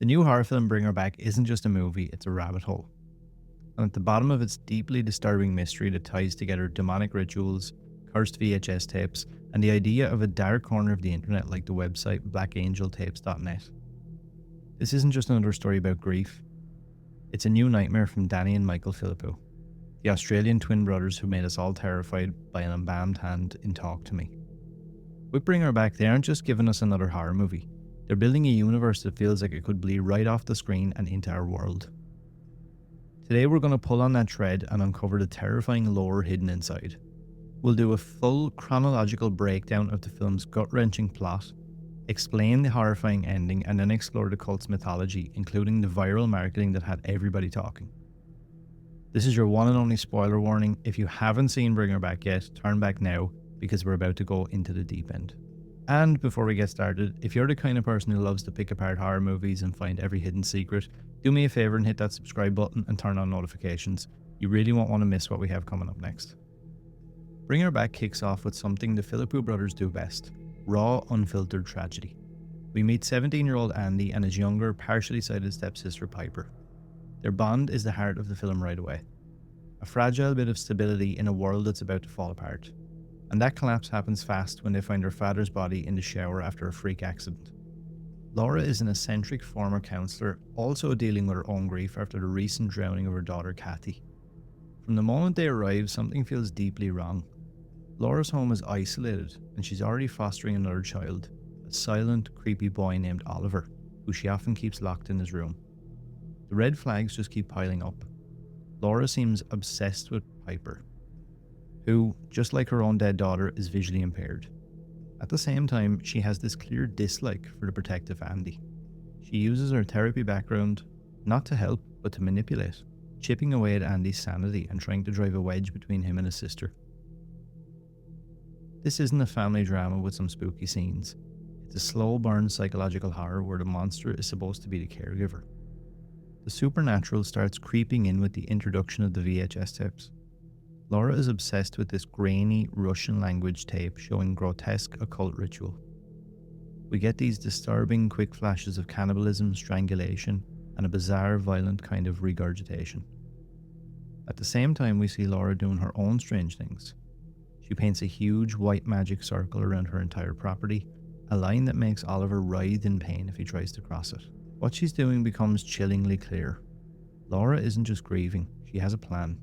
The new horror film Bring Her Back isn't just a movie, it's a rabbit hole. And at the bottom of its deeply disturbing mystery that ties together demonic rituals, cursed VHS tapes, and the idea of a dark corner of the internet like the website blackangeltapes.net. This isn't just another story about grief, it's a new nightmare from Danny and Michael Philippou, the Australian twin brothers who made us all terrified by an unbound hand in Talk to Me. With Bring Her Back, they aren't just giving us another horror movie. They're building a universe that feels like it could bleed right off the screen and into our world. Today we're going to pull on that thread and uncover the terrifying lore hidden inside. We'll do a full chronological breakdown of the film's gut-wrenching plot, explain the horrifying ending, and then explore the cult's mythology, including the viral marketing that had everybody talking. This is your one and only spoiler warning. If you haven't seen Bring Her Back yet, turn back now because we're about to go into the deep end. And before we get started, if you're the kind of person who loves to pick apart horror movies and find every hidden secret, do me a favour and hit that subscribe button and turn on notifications. You really won't want to miss what we have coming up next. Bring Her Back kicks off with something the Philippou brothers do best: raw, unfiltered tragedy. We meet 17-year-old Andy and his younger, partially sighted stepsister Piper. Their bond is the heart of the film right away. A fragile bit of stability in a world that's about to fall apart. And that collapse happens fast when they find her father's body in the shower after a freak accident. Laura is an eccentric former counsellor, also dealing with her own grief after the recent drowning of her daughter Kathy. From the moment they arrive, something feels deeply wrong. Laura's home is isolated, and she's already fostering another child, a silent, creepy boy named Oliver, who she often keeps locked in his room. The red flags just keep piling up. Laura seems obsessed with Piper, who, just like her own dead daughter, is visually impaired. At the same time, she has this clear dislike for the protective Andy. She uses her therapy background not to help, but to manipulate, chipping away at Andy's sanity and trying to drive a wedge between him and his sister. This isn't a family drama with some spooky scenes. It's a slow burn psychological horror where the monster is supposed to be the caregiver. The supernatural starts creeping in with the introduction of the VHS tapes. Laura is obsessed with this grainy Russian language tape showing grotesque occult ritual. We get these disturbing quick flashes of cannibalism, strangulation, and a bizarre violent kind of regurgitation. At the same time, we see Laura doing her own strange things. She paints a huge white magic circle around her entire property, a line that makes Oliver writhe in pain if he tries to cross it. What she's doing becomes chillingly clear. Laura isn't just grieving, she has a plan.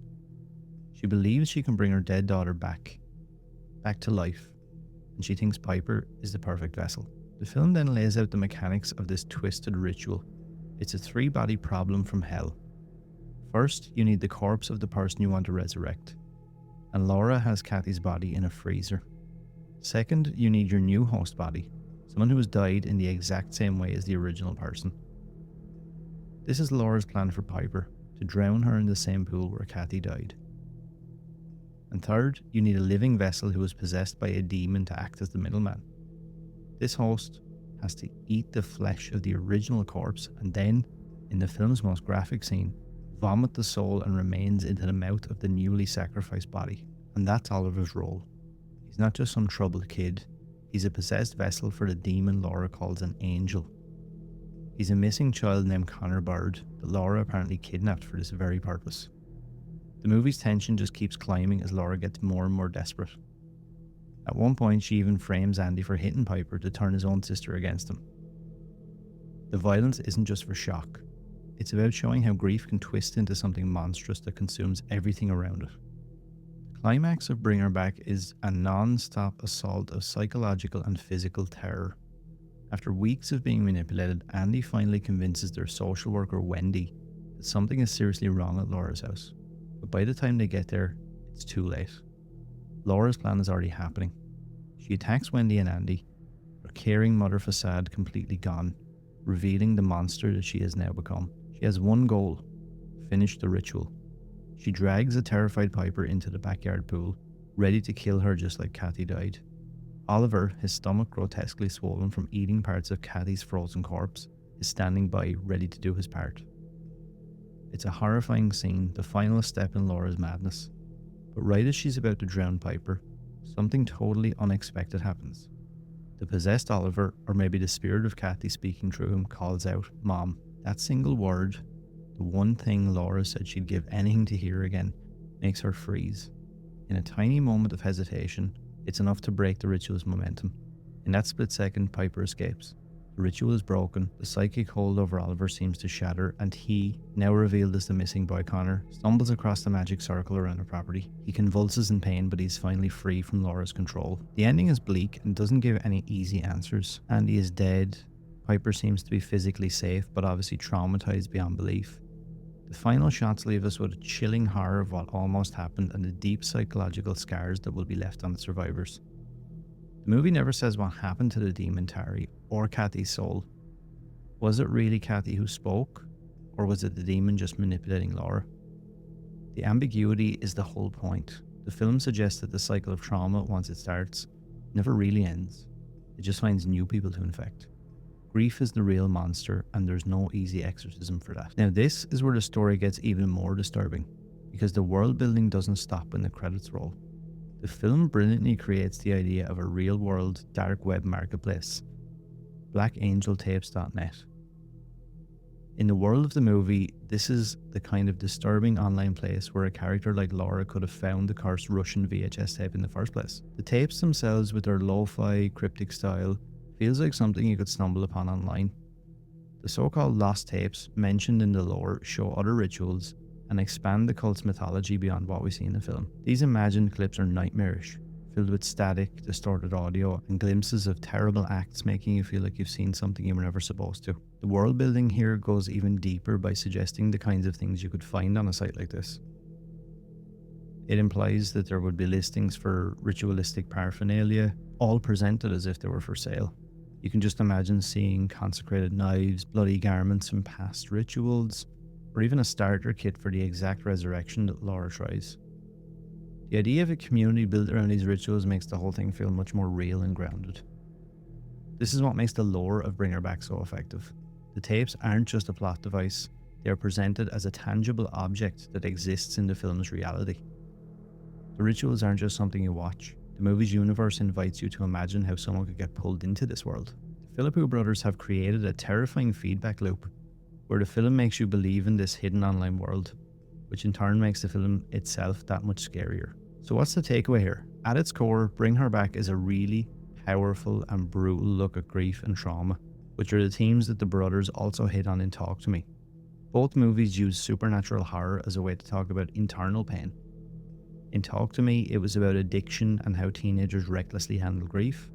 She believes she can bring her dead daughter back to life, and she thinks Piper is the perfect vessel. The film then lays out the mechanics of this twisted ritual. It's a three-body problem from hell. First, you need the corpse of the person you want to resurrect, and Laura has Kathy's body in a freezer. Second, you need your new host body, someone who has died in the exact same way as the original person. This is Laura's plan for Piper, to drown her in the same pool where Kathy died. And third, you need a living vessel who is possessed by a demon to act as the middleman. This host has to eat the flesh of the original corpse and then, in the film's most graphic scene, vomit the soul and remains into the mouth of the newly sacrificed body. And that's Oliver's role. He's not just some troubled kid, he's a possessed vessel for the demon Laura calls an angel. He's a missing child named Connor Bird that Laura apparently kidnapped for this very purpose. The movie's tension just keeps climbing as Laura gets more and more desperate. At one point, she even frames Andy for hitting Piper to turn his own sister against him. The violence isn't just for shock. It's about showing how grief can twist into something monstrous that consumes everything around it. The climax of Bring Her Back is a non-stop assault of psychological and physical terror. After weeks of being manipulated, Andy finally convinces their social worker Wendy that something is seriously wrong at Laura's house. But by the time they get there, it's too late. Laura's plan is already happening. She attacks Wendy and Andy, her caring mother facade completely gone, revealing the monster that she has now become. She has one goal: finish the ritual. She drags a terrified Piper into the backyard pool, ready to kill her just like Kathy died. Oliver, his stomach grotesquely swollen from eating parts of Kathy's frozen corpse, is standing by, ready to do his part. It's a horrifying scene, the final step in Laura's madness. But right as she's about to drown Piper, something totally unexpected happens. The possessed Oliver, or maybe the spirit of Kathy speaking through him, calls out, "Mom." That single word, the one thing Laura said she'd give anything to hear again, makes her freeze. In a tiny moment of hesitation, it's enough to break the ritual's momentum. In that split second, Piper escapes. The ritual is broken, the psychic hold over Oliver seems to shatter, and he, now revealed as the missing boy Connor, stumbles across the magic circle around the property. He convulses in pain, but he's finally free from Laura's control. The ending is bleak and doesn't give any easy answers. Andy is dead. Piper seems to be physically safe, but obviously traumatized beyond belief. The final shots leave us with a chilling horror of what almost happened and the deep psychological scars that will be left on the survivors. The movie never says what happened to the demon Tari or Kathy's soul. Was it really Kathy who spoke, or was it the demon just manipulating Laura? The ambiguity is the whole point. The film suggests that the cycle of trauma, once it starts, never really ends. It just finds new people to infect. Grief is the real monster, and there's no easy exorcism for that. Now this is where the story gets even more disturbing, because the world building doesn't stop when the credits roll. The film brilliantly creates the idea of a real-world dark web marketplace, blackangeltapes.net. In the world of the movie, this is the kind of disturbing online place where a character like Laura could have found the cursed Russian VHS tape in the first place. The tapes themselves, with their lo-fi, cryptic style, feels like something you could stumble upon online. The so-called lost tapes mentioned in the lore show other rituals and expand the cult's mythology beyond what we see in the film. These imagined clips are nightmarish, filled with static, distorted audio, and glimpses of terrible acts making you feel like you've seen something you were never supposed to. The world building here goes even deeper by suggesting the kinds of things you could find on a site like this. It implies that there would be listings for ritualistic paraphernalia, all presented as if they were for sale. You can just imagine seeing consecrated knives, bloody garments from past rituals, or even a starter kit for the exact resurrection that Laura tries. The idea of a community built around these rituals makes the whole thing feel much more real and grounded. This is what makes the lore of Bring Her Back so effective. The tapes aren't just a plot device, they are presented as a tangible object that exists in the film's reality. The rituals aren't just something you watch. The movie's universe invites you to imagine how someone could get pulled into this world. The Philippou brothers have created a terrifying feedback loop where the film makes you believe in this hidden online world, which in turn makes the film itself that much scarier. So what's the takeaway here? At its core, Bring Her Back is a really powerful and brutal look at grief and trauma, which are the themes that the brothers also hit on in Talk to Me. Both movies use supernatural horror as a way to talk about internal pain. In Talk to Me, it was about addiction and how teenagers recklessly handle grief.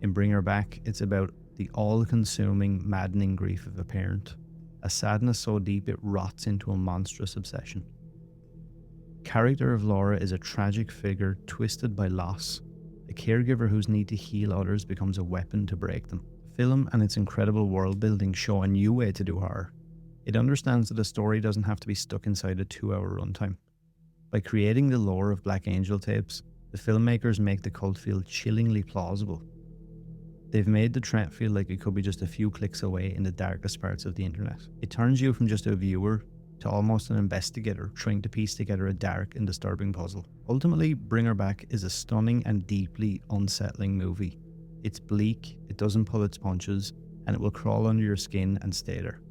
In Bring Her Back, it's about the all-consuming, maddening grief of a parent. A sadness so deep it rots into a monstrous obsession. The character of Laura is a tragic figure twisted by loss, a caregiver whose need to heal others becomes a weapon to break them. The film and its incredible world building show a new way to do horror. It understands that a story doesn't have to be stuck inside a 2-hour runtime. By creating the lore of Black Angel tapes, the filmmakers make the cult feel chillingly plausible. They've made the threat feel like it could be just a few clicks away in the darkest parts of the internet. It turns you from just a viewer to almost an investigator trying to piece together a dark and disturbing puzzle. Ultimately, Bring Her Back is a stunning and deeply unsettling movie. It's bleak, it doesn't pull its punches, and it will crawl under your skin and stay there.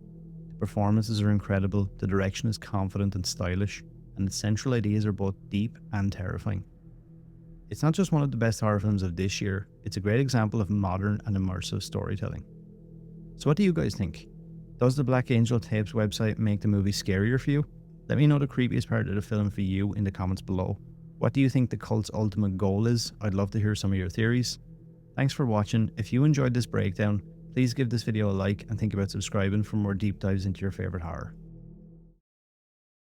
The performances are incredible, the direction is confident and stylish, and the central ideas are both deep and terrifying. It's not just one of the best horror films of this year, it's a great example of modern and immersive storytelling. So what do you guys think? Does the Black Angel Tapes website make the movie scarier for you? Let me know the creepiest part of the film for you in the comments below. What do you think the cult's ultimate goal is? I'd love to hear some of your theories. Thanks for watching. If you enjoyed this breakdown, please give this video a like and think about subscribing for more deep dives into your favourite horror.